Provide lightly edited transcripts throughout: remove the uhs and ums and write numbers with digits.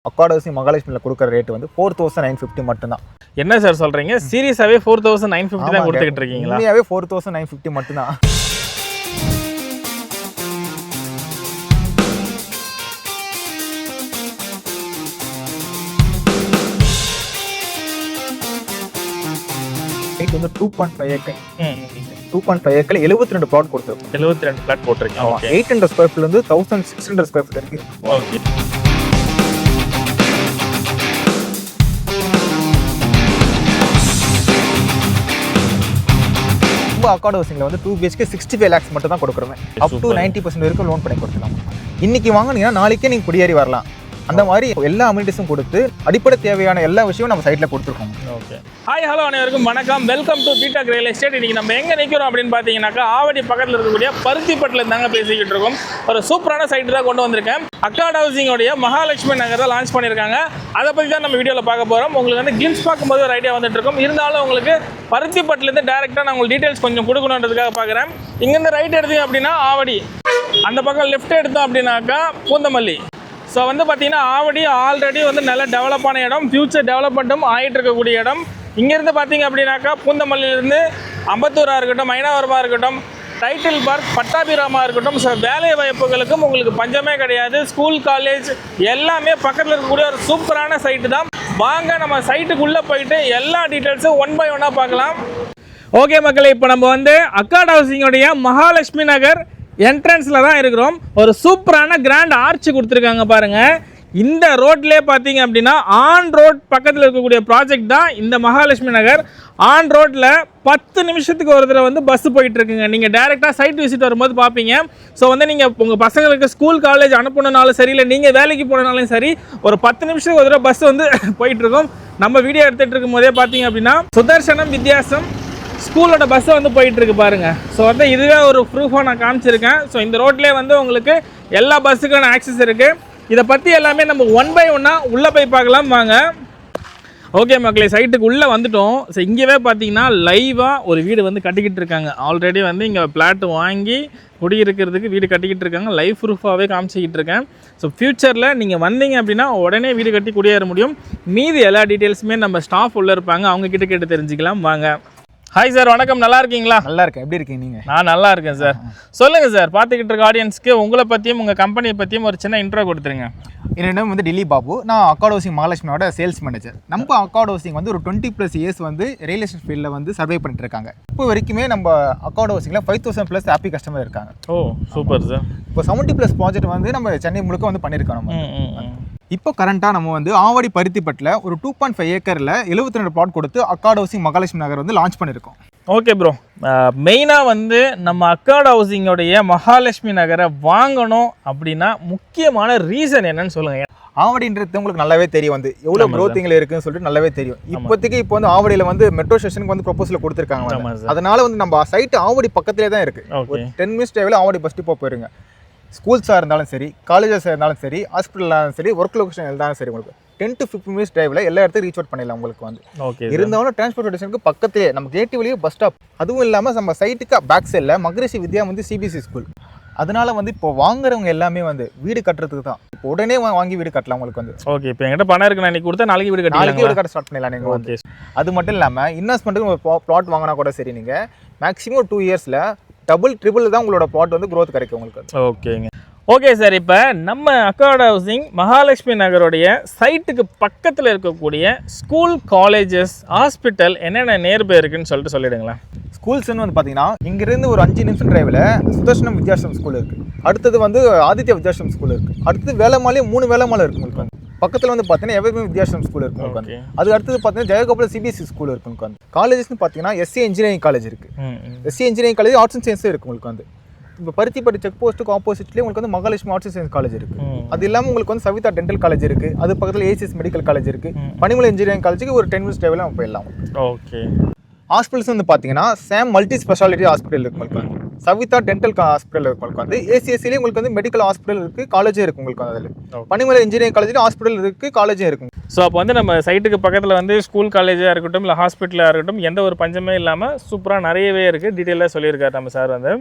Accord housing மகாலட்சுமியில் கொடுக்குற rate வந்து 4950 மட்டும்தான். என்ன சார் சொல்கிறீங்க? சீரியஸாகவே 4950 தான் கொடுத்துக்கிட்டு இருக்கீங்களா? உண்மையாகவே 4950 மட்டும்தான். வந்து 2.5 ஏக்கர் 2.5 ஏக்கர் 72 பிளாட் கொடுத்துருக்கோம். 72 பிளாட் போட்டிருக்கோம். 800 ஸ்கொயர் ஃபீட் வந்து 1600 ஸ்கொயர் ஃபீட் இருக்கு. ஓகே. ரொம்ப அக்கார்ட் ஹவுசிங்ல வந்து 2 BHK 65 lakhs மட்டும் தான் கொடுக்குறோம். அப் டு 90% வரைக்கும் லோன் பண்ணி கொடுக்கலாம். இன்னைக்கு வாங்கினீங்கன்னா நாளைக்கே நீங்க குடியேறி வரலாம். அந்த மாதிரி எல்லா அமினிட்டிஸும் கொடுத்து அடிப்படை தேவையான எல்லா விஷயமும் நம்ம சைட்டில் கொடுத்துருக்கோம். ஓகே. ஹாய் ஹலோ அனைவருக்கும் வணக்கம். வெல்கம் டு பீட்டாக் ரியல் எஸ்டேட். இன்றைக்கி நம்ம எங்கே நிற்கிறோம் அப்படின்னு பார்த்தீங்கன்னாக்கா ஆவடி பக்கத்தில் இருக்கக்கூடிய பருத்திப்பட்டில் இருந்தாங்க பேசிக்கிட்டு இருக்கோம். ஒரு சூப்பரான சைட்டு தான் கொண்டு வந்திருக்கேன். அக்கார்ட் ஹவுசிங்கோடைய மகாலட்சுமி நகர் தான் லான்ச் பண்ணியிருக்காங்க. அதை பற்றி தான் நம்ம வீடியோவில் பார்க்க போகிறோம். உங்களுக்கு வந்து கிளிம்ஸ் பார்க்கும்போது ஒரு ஐடியா வந்துட்டு இருக்கும். இருந்தாலும் உங்களுக்கு பருத்திப்பட்டிலேருந்து டேரெக்டாக நான் உங்களுக்கு டீட்டெயில்ஸ் கொஞ்சம் கொடுக்கணுன்றதுக்காக பார்க்குறேன். இங்கேருந்து ரைட் எடுத்தீங்க அப்படின்னா ஆவடி, அந்த பக்கம் லெஃப்ட் எடுத்தோம் அப்படின்னாக்கா பூந்தமல்லி. ஸோ வந்து பார்த்தீங்கன்னா ஆவடி ஆல்ரெடி வந்து நல்ல டெவலப்பான இடம், ஃபியூச்சர் டெவலப்மெண்ட்டும் ஆகிட்டு இருக்கக்கூடிய இடம். இங்கேருந்து பார்த்தீங்க அப்படின்னாக்கா பூந்தமல்லியிலேருந்து அம்பத்தூராக இருக்கட்டும், மைனாவரமாக இருக்கட்டும், டைட்டில் பார்க், பட்டாபிராமாக இருக்கட்டும், ஸோ வேலை வாய்ப்புகளுக்கும் உங்களுக்கு பஞ்சமே கிடையாது. ஸ்கூல், காலேஜ் எல்லாமே பக்கத்தில் இருக்கக்கூடிய ஒரு சூப்பரான சைட்டு தான். வாங்க நம்ம சைட்டுக்குள்ளே போயிட்டு எல்லா டீட்டெயில்ஸும் 1 by 1 பார்க்கலாம். ஓகே மக்களே, இப்போ நம்ம வந்து அக்கார்ட் ஹவுசிங்கோடைய மகாலட்சுமி நகர் என்ட்ரன்ஸில் தான் இருக்கிறோம். ஒரு சூப்பரான கிராண்ட் ஆர்ச் கொடுத்துருக்காங்க பாருங்கள். இந்த ரோட்லேயே பார்த்தீங்க அப்படின்னா ஆன் ரோட் பக்கத்தில் இருக்கக்கூடிய ப்ராஜெக்ட் தான் இந்த மகாலட்சுமி நகர். ஆன் ரோட்டில் 10 நிமிஷத்துக்கு ஒரு தடவை வந்து பஸ்ஸு போயிட்டுருக்குங்க. நீங்கள் டேரெக்டாக சைட் விசிட் வரும்போது பார்ப்பீங்க. ஸோ வந்து நீங்கள் உங்கள் பசங்களுக்கு ஸ்கூல், காலேஜ் அனுப்பணுனாலும் சரி, இல்லை நீங்கள் வேலைக்கு போனாலும் சரி, ஒரு 10 நிமிஷத்துக்கு ஒரு தடவை பஸ் வந்து போயிட்டுருக்கோம். நம்ம வீடியோ எடுத்துகிட்டு இருக்கும் போதே பார்த்தீங்க அப்படின்னா சுதர்சனம், வித்தியாசம் ஸ்கூலோட பஸ்ஸை வந்து போயிட்டுருக்கு பாருங்கள். ஸோ வந்து இதுவே ஒரு ப்ரூஃபாக நான் காமிச்சிருக்கேன். ஸோ இந்த ரோட்லேயே வந்து உங்களுக்கு எல்லா பஸ்ஸுக்கான ஆக்சஸ் இருக்குது. இதை பற்றி எல்லாமே நம்ம 1 by 1 உள்ளே போய் பார்க்கலாம் வாங்க. ஓகே மக்களே, சைட்டுக்கு உள்ளே வந்துட்டோம். ஸோ இங்கேவே பார்த்தீங்கன்னா லைவாக ஒரு வீடு வந்து கட்டிக்கிட்டு இருக்காங்க. ஆல்ரெடி வந்து இங்கே பிளாட்டு வாங்கி குடியிருக்கிறதுக்கு வீடு கட்டிக்கிட்டு இருக்காங்க. லைவ் ப்ரூஃபாகவே காமிச்சிக்கிட்டு இருக்கேன். ஸோ ஃப்யூச்சரில் நீங்கள் வந்தீங்க அப்படின்னா உடனே வீடு கட்டி குடியேற முடியும். மீதி எல்லா டீட்டெயில்ஸுமே நம்ம ஸ்டாஃப் உள்ளே இருப்பாங்க, அவங்க கிட்ட கேட்டு தெரிஞ்சுக்கலாம் வாங்க. ஹாய் சார், வணக்கம். நல்லா இருக்கீங்களா? நல்லா இருக்கேன். எப்படி இருக்கீங்க நீங்கள்? நான் நல்லா இருக்கேன் சார். சொல்லுங்கள் சார், பார்த்துக்கிட்டு இருக்க ஆடியன்ஸ்க்கு உங்களை பற்றியும் உங்கள் கம்பெனியை பற்றியும் ஒரு சின்ன இன்ட்ரோ கொடுத்துருங்க. என்னோட நேம் வந்து டில்லி பாபு. நான் அக்கார்ட் ஹவுசிங் மகாலட்சுமியோட சேல்ஸ் மேனேஜர். நம்ம அக்கார்ட் ஹவுசிங் வந்து ஒரு 20+ இயர்ஸ் வந்து ரியல் எஸ்டேட் ஃபீல்டில் வந்து சர்வே பண்ணிட்டு இருக்காங்க. இப்போ வரைக்குமே நம்ம அக்கார்ட் ஹவுசிங்கில் 5000+ ஹாப்பி கஸ்டமர் இருக்காங்க. ஓ சூப்பர் சார். இப்போ 70+ ப்ராஜெக்ட் வந்து நம்ம சென்னை முழுக்க வந்து பண்ணியிருக்கோம். நம்ம இப்போ கரண்ட்டாக நம்ம வந்து ஆவடி பருத்திப்பட்டில் ஒரு 2.5 ஏக்கரில் 72 பிளாட் கொடுத்து அக்கார்ட் ஹவுசிங் மகாலட்சுமி நகர் வந்து லான்ச் பண்ணியிருக்கோம். ஓகே ப்ரோ, மெயினாக வந்து நம்ம அக்கார்ட் ஹவுசிங்கோடைய மகாலட்சுமி நகரை வாங்கணும் அப்படின்னா முக்கியமான ரீசன் என்னன்னு சொல்லுங்கள். ஆவடின்றது உங்களுக்கு நல்லாவே தெரியும், வந்து எவ்வளோ க்ரோத்திங்கில் இருக்குன்னு சொல்லிட்டு நல்லாவே தெரியும். இப்போதைக்கு இப்போ வந்து ஆவடியில் வந்து மெட்ரோ ஸ்டேஷனுக்கு வந்து ப்ரொபோசல் கொடுத்துருக்காங்க. அதனால வந்து நம்ம சைட்டு ஆவடி பக்கத்திலே தான் இருக்குது. ஒரு 10 minutes டிரைவில் ஆவடி பஸ் ஸ்டாப் போயிருங்க. ஸ்கூல்ஸாக இருந்தாலும் சரி, காலேஜஸாக இருந்தாலும் சரி, ஹாஸ்பிட்டலாக இருந்தாலும் சரி, ஒர்க் லொகேஷன் இருந்தாலும் சரி, உங்களுக்கு 10 to 15 minutes டிரைவில் எல்லா இடத்துக்கும் ரீச் அவுட் பண்ணிடலாம். உங்களுக்கு வந்து இருந்தாலும் டிரான்ஸ்போர்ட்டேஷனுக்கு பக்கத்திலே நம்ம கேட்டு வழியே பஸ் ஸ்டாப். அதுவும் இல்லாமல் நம்ம சைட்டுக்கு பேக் சைடில் மகரிஷி வித்யா வந்து சிபிஎஸ்சி ஸ்கூல். அதனால வந்து இப்போ வாங்குறவங்க எல்லாமே வந்து வீடு கட்டுறதுக்கு தான். இப்போ உடனே வாங்கி வீடு கட்டலாம் உங்களுக்கு வந்து. ஓகே, இப்போ என்கிட்ட பணம் இருக்கு, நான் கொடுத்தா நாளைக்கு வீடு கட்ட ஸ்டார்ட் பண்ணிடலாம் நீங்கள் வந்து. அது மட்டும் இல்லாமல் இன்வெஸ்ட்மெண்ட்டுக்கு ஒரு பிளாட் வாங்கினா கூட சரி, நீங்கள் மேக்ஸிமம் 2 yearsல டபுள் ட்ரிபிள் தான் உங்களோட பிளாட் வந்து க்ரோத் கிடைக்கும் உங்களுக்கு. ஓகேங்க. ஓகே சார், இப்போ நம்ம அக்கார்ட் ஹவுசிங் மகாலட்சுமி நகருடைய சைட்டுக்கு பக்கத்தில் இருக்கக்கூடிய ஸ்கூல், காலேஜஸ், ஹாஸ்பிட்டல் என்னென்ன நேர்பை இருக்குன்னு சொல்லிடுங்களேன். ஸ்கூல்ஸ்ன்னு வந்து பார்த்தீங்கன்னா இங்கேருந்து ஒரு 5 நிமிஷம் டிரைவில் சுதர்சனம் வித்யாசம் ஸ்கூல் இருக்குது. அடுத்தது வந்து ஆதித்யா வித்யாசம் ஸ்கூல் இருக்குது. அடுத்தது வேலம்மாலே 3 வேலம்மாலை இருக்குது உங்களுக்கு வந்து. பக்கத்தில் வந்து பார்த்தீங்கன்னா எவர்மே வித்யாசம் ஸ்கூல் இருக்குது உங்களுக்கு வந்து. அது அடுத்தது பார்த்தீங்கன்னா ஜெயகோபால் சிபிஎஸ்சி ஸ்கூல் இருக்குது உங்களுக்கு வந்து. காலேஜஸ்ன்னு பார்த்தீங்கன்னா எஸ்சி இன்ஜினியரிங் காலேஜ் இருக்குது. SC engineering college arts and சயின்ஸும் இருக்குது உங்களுக்கு வந்து. இப்போ பருத்திப்பட்டி செக் போஸ்ட்டுக்கு ஆப்போசிட்லேயே உங்களுக்கு வந்து Mahalakshmi arts and science college இருக்குது. அது இல்லாமல் உங்களுக்கு வந்து சவிதா டென்டல் காலேஜ் இருக்குது. அது பக்கத்தில் ஏசிஎஸ் மெடிக்கல் காலேஜ் இருக்குது. பனிமலை இன்ஜினியரிங் காலேஜுக்கு ஒரு 10 minutes டிரைவில் நம்ம போயிடலாம். ஓகே. ஹாஸ்பிட்டல்ஸ் வந்து பார்த்தீங்கன்னா சேம் மல்டி ஸ்பெஷாலிட்டி ஹாஸ்பிட்டல் இருக்குது உங்களுக்கு. சவிதா டென்டல் ஹாஸ்பிட்டல் இருக்கு உங்களுக்கு வந்து. ஏசிஎஸ்சிலேயே உங்களுக்கு வந்து மெடிக்கல் ஹாஸ்பிட்டல் இருக்கு, காலேஜே இருக்கு உங்களுக்கு அதில். பனிமலை இன்ஜினியரிங் காலேஜ் ஹாஸ்பிட்டல் இருக்கு, காலேஜே இருக்கும். ஸோ அப்போ வந்து நம்ம சைட்டுக்கு பக்கத்தில் வந்து ஸ்கூல் காலேஜாக இருக்கட்டும் இல்லை ஹாஸ்பிட்டலாக இருக்கட்டும் எந்த ஒரு பஞ்சமே இல்லாமல் சூப்பராக நிறையவே இருக்குது. டீட்டெயிலாக சொல்லியிருக்காரு நம்ம சார் வந்து.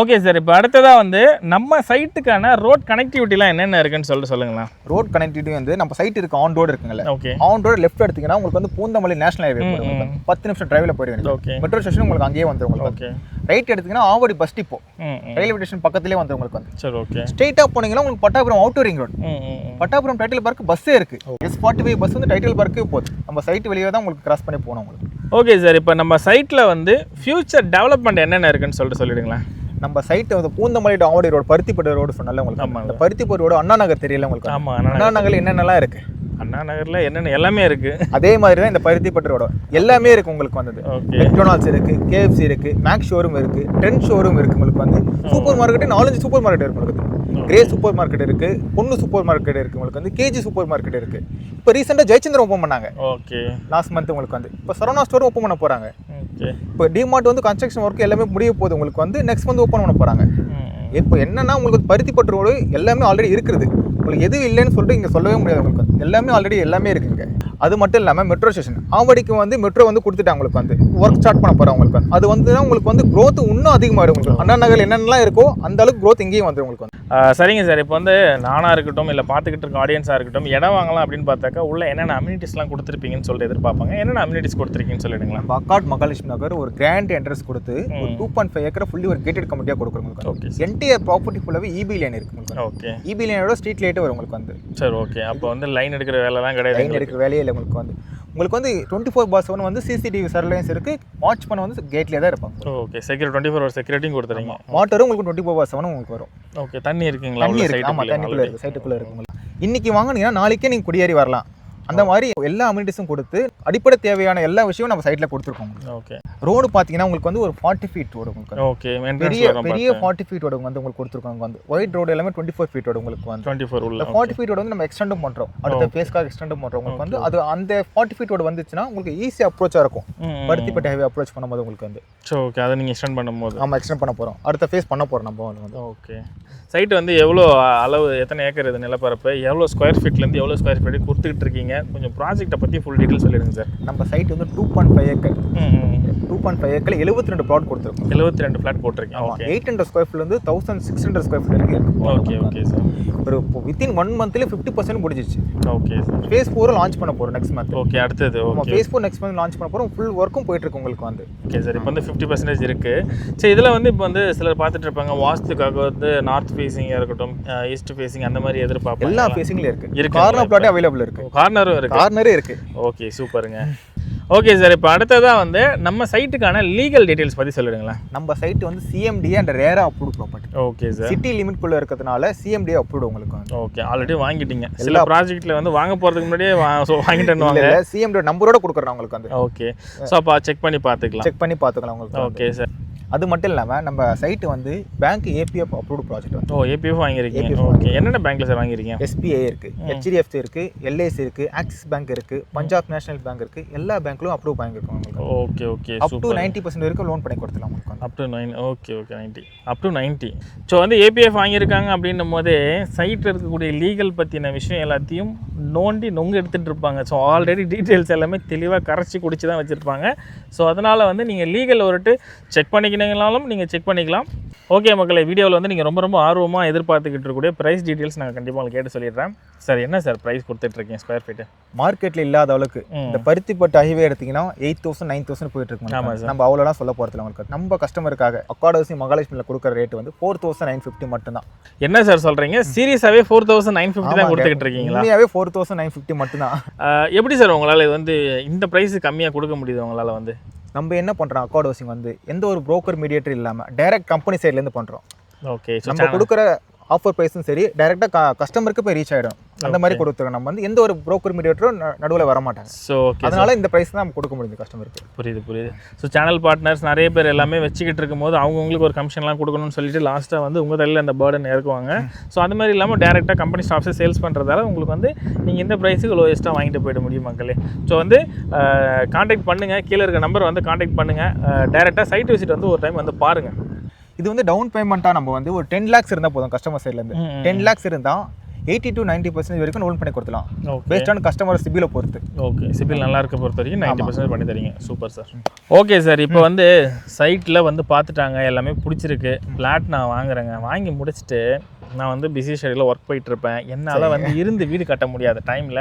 ஓகே சார், இப்போ அடுத்ததாக வந்து நம்ம சைட்டுக்கான ரோட் கனெக்டிவிட்டிலாம் என்னென்ன இருக்குன்னு சொல்லுங்களேன். ரோட் கனெக்டிவிட்டி வந்து நம்ம சைட் இருக்கு, ஆன் ரோடு இருக்குங்களா. ஓகே, ஆன் ரோடு லெஃப்ட் எடுத்தீங்கன்னா உங்களுக்கு வந்து பூந்தமல்லி நேஷனல் ஹைவே 10 நிமிஷம் டிரைவில் போயிடுவீங்க. ஓகே, மெட்ரோ ஸ்டேஷன் உங்களுக்கு அங்கேயே வந்து உங்களுக்கு. ஓகே, ரைட் எடுத்தீங்கன்னா Avadi bus depot railway station பக்கத்துலேயே வந்து உங்களுக்கு வந்து. சரி, ஓகே. ஸ்ட்ரெயிட்டாக போனீங்கன்னா உங்களுக்கு Pattapuram outer ring road, Pattapuram title park பஸ்ஸே இருக்கு. S45 பஸ் வந்து டைட்டில் பார்க்கு போகுது. நம்ம சைட் வெளியே தான் உங்களுக்கு கிராஸ் பண்ணி போகணும் உங்களுக்கு. ஓகே சார், இப்போ நம்ம சைட்டில் வந்து ஃபியூச்சர் டெவலப்மெண்ட் என்னென்ன இருக்குன்னு சொல்லிடுங்களேன். நம்ம சைட்டு வந்து பூந்தமல்லி ஆவடி ரோடு, பருத்திப்பட்டு ரோடு சொன்னால உங்களுக்கு. ஆமாம், அந்த பருத்திப்பட்டு ரோடு அண்ணா நகர் தெரியல உங்களுக்கு. ஆமாம், அண்ணா நகரில் என்னென்னலாம் இருக்குது? அண்ணா நகரில் என்னென்ன எல்லாமே இருக்குது. அதே மாதிரி தான் இந்த பருத்திப்பட்டு ரோடு எல்லாமே இருக்குது உங்களுக்கு வந்தது. மெக்டொனால்ட்ஸ் இருக்குது, KFC இருக்குது, மேக்ஸ் ஷோரூம் இருக்குது, ட்ரெண்ட் ஷோரூம் இருக்குது உங்களுக்கு வந்து. சூப்பர் மார்க்கெட்டு 4-5 சூப்பர் மார்க்கெட் இருக்குது உங்களுக்கு. கிரே சூப்பர் மார்க்கெட் இருக்குது, பொண்ணு சூப்பர் மார்க்கெட் இருக்குது உங்களுக்கு வந்து. KG சூப்பர் மார்க்கெட் இருக்குது. இப்போ ரீசெண்டாக ஜெயச்சந்திரன் ஓப்பன் பண்ணாங்க. ஓகே, லாஸ்ட் மந்த் உங்களுக்கு வந்து. இப்போ சரவணா ஸ்டோர் ஓப்பன் பண்ண போகிறாங்க. ஓகே, இப்போ டிமார்ட் வந்து கன்ஸ்ட்ரக்ஷன் ஒர்க் எல்லாமே முடிய போகுது உங்களுக்கு வந்து. நெக்ஸ்ட் மந்த் ஓப்பன் பண்ண போகிறாங்க. இப்போ என்னன்னா உங்களுக்கு பருத்திப்பட்டு ரோடு எல்லாமே ஆல்ரெடி இருக்குது. உங்களுக்கு எதுவும் இல்லைன்னு சொல்லிட்டு இங்கே சொல்லவே முடியாது. உங்களுக்கு எல்லாமே ஆல்ரெடி எல்லாமே இருக்குங்க. அது மட்டும் இல்லாமல் மெட்ரோ ஸ்டேஷன் ஆவடிக்கு வந்து மெட்ரோ வந்து கொடுத்துட்டாங்க உங்களுக்கு வந்து. ஒர்க் ஸ்டார்ட் பண்ண போகிறோம் உங்களுக்கு வந்து. அது வந்து உங்களுக்கு வந்து க்ரோத் இன்னும் அதிகமாகிடும் உங்களுக்கு. அண்ணா நகர் என்னென்னலாம் இருக்கோ அந்த அளவுக்கு க்ரோத் இங்கேயும் வந்துடும் உங்களுக்கு வந்து. சரிங்க சார், இப்போ வந்து நானாக இருக்கட்டும் இல்லை பார்த்துக்கிட்டு இருக்க ஆடியன்ஸாக இருக்கட்டும் இடம் வாங்கலாம் அப்படின்னு பார்த்தாக்கா உள்ள என்னென்ன அம்யூனிட்டிஸ்லாம் கொடுத்துருப்பீங்கன்னு சொல்லிட்டு எதிர்பார்ப்பாங்க. என்னென்ன அம்யூனிட்டிஸ் கொடுத்துருக்கீங்கன்னு சொல்லிடுங்களா. நம்ம அக்காட் மகாலட்சுமி நகர் ஒரு கிராண்ட் என்ட்ரன்ஸ் கொடுத்து ஒரு 2.5 ஏக்கர் ஃபுல்லி ஒரு கேட்டட் கமிட்டியாக கொடுக்குறோம் உங்களுக்கு. ஓகே, என்டையர் ப்ராப்பர்ட்டி ஃபுல்லாகவே EB லைன் இருக்குது உங்களுக்கு. ஓகே, EB லைனோட ஸ்ட்ரீட் லைட்டே வரும் உங்களுக்கு வந்து. சரி, ஓகே. அப்போ வந்து லைன் எடுக்கிற வேலைலாம் கிடையாது. லைன் எடுக்கிற வேலையே இல்லை உங்களுக்கு வந்து. உங்களுக்கு வந்து 24/7 வந்து CCTV சர்வேலன்ஸ் இருக்குது. வாட்ச் பண்ண வந்து கேட்லேயே தான் இருப்பாங்க. ஓகே, செக்யூரிட்டி 24 ஹவர்ஸ் செக்யூரிட்டியும் கொடுத்துறீங்க. வாட்டரும் உங்களுக்கு 24/7 உங்களுக்கு வரும். ஓகே, தண்ணி இருக்குங்களா? தண்ணி இருக்குது. ஆமாம், தண்ணிக்குள்ளே இருக்குது, சைட்டுக்குள்ளே இருக்குது. இன்னைக்கு வாங்கினீங்கன்னா நாளைக்கே நீங்கள் குடியேறி வரலாம். அந்த மாதிரி எல்லா அம்யூனிட்டிஸும் கொடுத்து அடிப்படை தேவையான எல்லா விஷயமும் நம்ம சைட்டில் கொடுத்துருக்கோம். ஓகே, ரோடு பார்த்தீங்கன்னா உங்களுக்கு வந்து ஒரு 40 ஃபீட் ரோடு உங்களுக்கு. ஓகே, பெரிய 40 ஃபீட் ரோடு வந்து உங்களுக்கு கொடுத்துருக்கோம் வந்து. ஒயிட் ரோடு எல்லாமே 24 ஃபீட் ரோடு உங்களுக்கு வந்து. 24 உள்ள 40 ஃபீட் ரோடு வந்து நம்ம எக்ஸ்டெண்டும் பண்ணுறோம். அடுத்த ஃபேஸ்க்காக எக்ஸ்டெண்டும் பண்ணுறோம் உங்களுக்கு வந்து. அது அந்த 40 ஃபீட் ரோடு வந்துச்சுன்னா உங்களுக்கு ஈஸி அப்ரோச்சாக இருக்கும். பருத்திப்பட்டு ஹைவே அப்ரோச் பண்ணும்போது உங்களுக்கு வந்து. ஸோ ஓகே, அதை நீங்கள் எக்ஸ்டெண்ட் பண்ணும்போது. ஆமாம், எக்ஸ்டெண்ட் பண்ண போகிறோம். அடுத்த ஃபேஸ் பண்ண போகிறோம் நம்ம வந்து. ஓகே, சைட்டு வந்து எவ்வளோ அளவு, எத்தனை ஏக்கர் இது நிலப்பரப்பு, எவ்வளோ ஸ்கொயர் ஃபீட்லேருந்து எவ்வளோ ஸ்கொயர் ஃபீட் கொடுத்துக்கிட்டு இருக்கீங்க, கொஞ்சம் ப்ராஜெக்ட்டை பற்றி ஃபுல் டீட்டெயில் சொல்லிடுங்க சார். நம்ம சைட் வந்து 2.5 ஏக்கர் 2.5 ஏக்கர் 72 பிளாட் கொடுத்துருக்கோம். 72 பிளாட் போட்டிருக்கேன். ஓகே, 800 ஸ்கொயர் ஃபீட்லேருந்து 1600 ஸ்கொயர் ஃபீட் வரைக்கும் இருக்குது. Okay, okay sir. ஒரு வித்தின் 1 மந்த்லேயே 50% முடிஞ்சிச்சு. Okay sir. ஃபேஸ் 4 லான்ச் பண்ண போகிறோம் நெக்ஸ்ட் மந்த். ஓகே, அடுத்தது. Okay, phase 4 next month launch பண்ண போகிறோம். ஃபுல் ஒர்க்கும் போயிட்டு இருக்கு உங்களுக்கு வந்து. ஓகே சார், இப்போ வந்து 50% இருக்குது. சரி, இதில் வந்து இப்போ வந்து சிலர் பார்த்துட்டு இருப்பாங்க வாஸ்துக்காக வந்து நார்த் ஃபேஸிங்காக இருக்கட்டும், ஈஸ்ட் ஃபேஸிங் அந்த மாதிரி எதிர்பார்ப்பாங்க. எல்லா ஃபேஸிங்லையும் இருக்குது. கார்னர் பிளாட்டே அவைலபிள் இருக்குது. கார்னரும் இருக்குது. கார்னரே இருக்குது. ஓகே, சூப்பருங்க. ஓகே சார், இப்போ அடுத்ததாக வந்து நம்ம சைட்டுக்கான லீகல் டீட்டெயில்ஸ் பற்றி சொல்லிடுங்களேன். நம்ம சைட்டு வந்து CMDA and RERA approve property. Okay sir. City லிமிட்குள்ளே இருக்கிறதுனால CMDA அப்ரூவ் உங்களுக்கு வந்து. ஓகே, ஆல்ரெடி வாங்கிட்டீங்க. எல்லா ப்ராஜெக்ட்டில் வந்து வாங்க போகிறதுக்கு முன்னாடியே வாங்கிட்டு CMDA நம்பரோட கொடுக்குறோம் உங்களுக்கு வந்து. ஓகே, ஸோ அப்போ செக் பண்ணி பார்த்துக்கலாம் உங்களுக்கு. Okay sir. அது மட்டும் இல்லாமல் நம்ம சைட்டு வந்து பேங்க் APF அப்ரூவ்டு ப்ராஜெக்ட் வந்து. APF வாங்கியிருக்கீங்க. ஓகே, என்னென்ன பேங்க்ல சார் வாங்கியிருக்கீங்க? SBI இருக்குது, HDFC இருக்குது, LIC இருக்குது, ஆக்சிஸ் பேங்க் இருக்குது, பஞ்சாப் நேஷனல் பேங்க் இருக்குது. எல்லா பேங்க்லையும் அப்ரூவ் வாங்கியிருக்கோம் உங்களுக்கு. ஓகே, ஓகே, அப் டு 90% வரைக்கும் லோன் பண்ணி கொடுத்துலாம் உங்களுக்கு. Up to 9. Okay, okay, 90 up to 90. So வந்து APF வாங்கியிருக்காங்க அப்படின்னும் போதே சைட்டில் இருக்கக்கூடிய லீகல் பற்றின விஷயம் எல்லாத்தையும் நொங்கு எடுத்துகிட்டு இருப்பாங்க. ஸோ ஆல்ரெடி டீட்டெயில்ஸ் எல்லாமே தெளிவாக கரைச்சி குடிச்சு தான் வச்சுருப்பாங்க. ஸோ அதனால் வந்து நீங்கள் லீகல் ஒருட்டு செக் பண்ணிக்கினீங்கனாலும் நீங்கள் செக் பண்ணிக்கலாம். ஓகே மக்களே, வீடியோவில் வந்து நீங்கள் ரொம்ப ஆர்வமாக எதிர்பார்த்துக்கிட்டு இருக்கக்கூடிய ப்ரைஸ் டீட்டெயில்ஸ் நாங்கள் கண்டிப்பாக உங்களுக்கு கேட்டு சொல்லிடுறேன். சார், என்ன சார் ப்ரைஸ் கொடுத்துட்ருக்கீங்க ஸ்கொயர் ஃபீட்டு? மார்க்கெட்டில் இல்லாத அளவுக்கு இந்த பருத்திப்பட்டு ஹைவே எடுத்திங்கன்னா 8,000 9,000 போயிட்டு இருக்கு. ஆமாம் சார். நம்ம அவ்வளோலாம் சொல்ல போகிறதில்ல உங்களுக்கு. நம்ம கஸ்டமருக்காக அக்காடசி மகாலட்சுமியில் கொடுக்குற ரேட் வந்து 4,950 மட்டும்தான். என்ன சார் சொல்கிறீங்க? சீரியஸாகவே 4,950 தான் கொடுத்துக்கிட்டு இருக்கீங்களா? உண்மையாகவே 4,950 மட்டும்தான். எப்படி சார் உங்களால் இது வந்து இந்த ப்ரைஸ் கம்மியாக கொடுக்க முடியுது உங்களால் வந்து? நம்ம என்ன பண்ணுறோம், அக்கார்ட் ஹவுசிங் வந்து எந்த ஒரு புரோக்கர் மீடியேட்டர் இல்லாமல் டைரக்ட் கம்பெனி சைட்லேருந்து பண்ணுறோம். ஓகே, நம்ம கொடுக்குற ஆஃபர் ப்ரைஸும் சரி டைரெக்டாக கஸ்டமருக்கு போய் ரீச் ஆகிடும். அந்த மாதிரி கொடுத்துருக்கோம். நம்ம வந்து எந்த ஒரு புரோக்கர் மீடியேட்டரும் நடுவில் வர மாட்டாங்க. ஸோ அதனால இந்த ப்ரைஸ் தான் நம்ம கொடுக்க முடியுது கஸ்டமருக்கு. புரியுது. ஸோ சேனல் பார்ட்னர்ஸ் நிறைய பேர் எல்லாமே வச்சுக்கிட்டு இருக்கும்போது அவங்களுக்கு ஒரு கமிஷன்லாம் கொடுக்கணும்னு சொல்லிட்டு லாஸ்ட்டாக வந்து உங்கள் தலையில் அந்த பேர்டன் இறக்குவாங்க. ஸோ அந்த மாதிரி இல்லாமல் டேரெக்டாக கம்பெனி ஸ்டாஃப்ஸை சேல்ஸ் பண்ணுறதால உங்களுக்கு வந்து நீங்கள் இந்த ப்ரைஸுக்கு லோயஸ்ட்டாக வாங்கிட்டு போயிட முடியும் மக்களே. ஸோ வந்து கான்டாக்ட் பண்ணுங்கள், கீழே இருக்க நம்பர் வந்து கான்டாக்ட் பண்ணுங்கள். டேரெக்டாக சைட் விசிட் வந்து ஒரு டைம் வந்து பாருங்கள். இது வந்து டவுன் பேமெண்ட்டாக நம்ம வந்து ஒரு 10 lakhs இருந்தால் போதும் கஸ்டமர் சைட்லேருந்து 10 lakhs இருந்தால் 80 to 90% வரைக்கும் லோன் பண்ணி கொடுத்துலாம் பேஸ்ட் ஆன் கஸ்டமர் சிபிலை பொறுத்து. ஓகே, சிபில் நல்லா இருக்க பொறுத்த வரைக்கும் 90% பண்ணி தரீங்க. Super sir. ஓகே சார், இப்போ வந்து சைட்டில் வந்து பார்த்துட்டாங்க, எல்லாமே பிடிச்சிருக்கு, பிளாட் நான் வாங்குறேங்க, வாங்கி முடிச்சுட்டு நான் வந்து பிஸி ஷெடியூலில் ஒர்க் போயிட்டுருப்பேன், என்னால் வந்து இருந்து வீடு கட்ட முடியாத டைமில்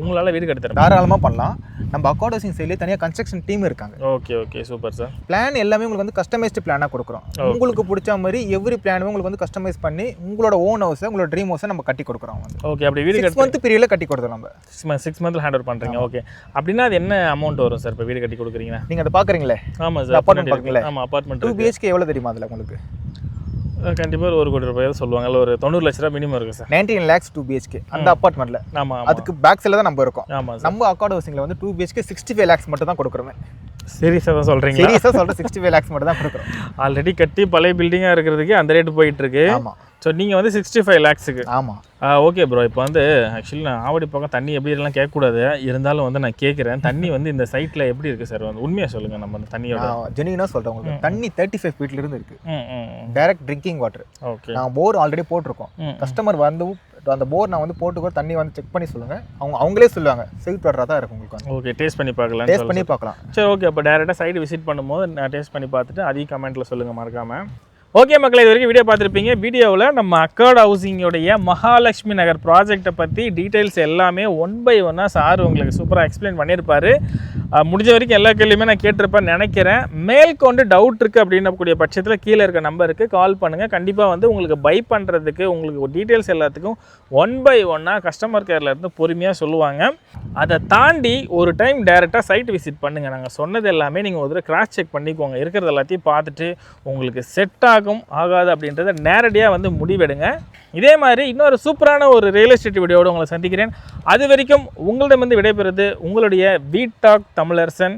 உங்களால் வீடு கட்டி தரேன். தாராளமாக பண்ணலாம். நம்ம அக்கார்ட் ஹவுசிங் சைட்லேயே தனியாக கன்ஸ்ட்ரக்ஷன் டீம் இருக்காங்க. Okay okay, super sir. Plan எல்லாமே உங்களுக்கு வந்து கஸ்டமைஸ்டு பிளானாக கொடுக்குறோம். உங்களுக்கு பிடிச்ச மாதிரி எவ்ரி பிளானுமே உங்களுக்கு வந்து கஸ்டமைஸ் பண்ணி உங்களோட ஓன் ஹவுஸை, உங்களோட ட்ரீம் ஹவுஸை நம்ம கட்டி கொடுக்குறோம். ஓகே, அப்படி வீடு 6 month பீரியடில் கட்டி கொடுத்தோம். நம்ம 6 month ஹேண்ட் ஓவர் பண்ணுறீங்க. ஓகே, அப்படின்னா அது என்ன அமௌண்ட் வரும் சார் இப்போ வீடு கட்டி கொடுக்குறீங்கன்னா? நீங்கள் அதை பார்க்குறீங்களே? ஆமாம் சார், அப்பார்ட்மெண்ட் பார்க்குறீங்களே? ஆமாம், அப்பார்ட்மெண்ட் 2 BHK எவ்வளோ தெரியுமா அதில் உங்களுக்கு? கண்டிப்பாக 1 கோடி ரூபாய் சொல்லுவாங்க, இல்லை ஒரு 90 லட்ச ரூபா மினிமம் இருக்குது சார். 19 lakhs 2 BHK அந்த அப்பார்ட்மெண்ட்டில். ஆமாம், அதுக்கு பேக் சைடில் தான் நம்ம இருக்கோம். ஆமாம் சார். நம்ம அக்கார்ட் ஹவுசிங்கில் வந்து 2 BHK 65 lakhs மட்டும் தான் கொடுக்குறோமே. சீரியஸாக தான் சொல்கிறீங்க? சீரியஸாக சொல்கிறேன், 65 lakhs மட்டும் தான் கொடுக்குறோம். ஆல்ரெடி கட்டி பழைய பில்டிங்காக இருக்கிறதுக்கு அந்த ரேட்டு போயிட்டுருக்கு. ஆமாம். ஸோ நீங்கள் வந்து 65 lakhsக்கு. ஆமாம். ஓகே ப்ரோ, இப்போ வந்து ஆக்சுவலி நான் ஆவடி பக்கம் தண்ணி எப்படி எல்லாம் கேட்கக்கூடாது, இருந்தாலும் வந்து நான் கேட்குறேன், தண்ணி வந்து இந்த சைட்டில் எப்படி இருக்குது சார்? வந்து உண்மையாக சொல்லுங்கள், நம்ம அந்த தண்ணியோட. ஜெனியூனாக சொல்கிறேன் உங்களுக்கு, தண்ணி 35 ஃபீட்லேருந்து இருக்குது. Direct drinking water. ஓகே, நான் போர் ஆல்ரெடி போட்டிருக்கோம். கஸ்டமர் வந்து அந்த போர் நான் வந்து போட்டுக்கோ தண்ணி வந்து செக் பண்ணி சொல்லுங்கள், அவங்களே சொல்லுவாங்க ஸ்வீட் வாட்டராக தான் இருக்கும் உங்களுக்கு. ஓகே, டேஸ்ட் பண்ணி பார்க்கலாம். டேஸ்ட் பண்ணி பார்க்கலாம். சரி, ஓகே, அப்போ டேரெக்டாக சைடு விசிட் பண்ணும்போது நான் டேஸ்ட் பண்ணி பார்த்துட்டு அதையும் கமெண்ட்டில் சொல்லுங்கள் மறக்காமல். ஓகே மக்களே, இது வரைக்கும் வீடியோ பார்த்துருப்பீங்க. வீடியோவில் நம்ம அக்கார்ட் ஹவுசிங்கோடைய மகாலட்சுமி நகர் ப்ராஜெக்டை பற்றி டீட்டெயில்ஸ் எல்லாமே 1 by 1 சார் உங்களுக்கு சூப்பராக எக்ஸ்பிளைன் பண்ணியிருப்பார். முடிஞ்ச வரைக்கும் எல்லா கேள்வியுமே நான் கேட்டிருப்பேன்னு நினைக்கிறேன். மேற்கொண்டு டவுட் இருக்குது அப்படின்னக்கூடிய பட்சத்தில் கீழே இருக்க நம்பருக்கு கால் பண்ணுங்கள். கண்டிப்பாக வந்து உங்களுக்கு பை பண்ணுறதுக்கு உங்களுக்கு டீட்டெயில்ஸ் எல்லாத்துக்கும் 1 by 1 கஸ்டமர் கேர்லேருந்து பொறுமையாக சொல்லுவாங்க. அதை தாண்டி ஒரு டைம் டேரெக்டாக சைட் விசிட் பண்ணுங்கள். நாங்கள் சொன்னது எல்லாமே நீங்கள் ஒரு தடவை கிராஸ் செக் பண்ணிக்கோங்க, இருக்கிறது எல்லாத்தையும் பார்த்துட்டு உங்களுக்கு செட் ஆகாது அப்படின்றத நேரடியாக வந்து முடிவெடுங்க. இதே மாதிரி இன்னொரு சூப்பரான ஒரு ரியல் எஸ்டேட் வீடியோவோடு உங்களை சந்திக்கிறேன். அது வரைக்கும் உங்களிடமிருந்து விடைபெறுவது உங்களுடைய வீட் டாக் தமிழரசன்.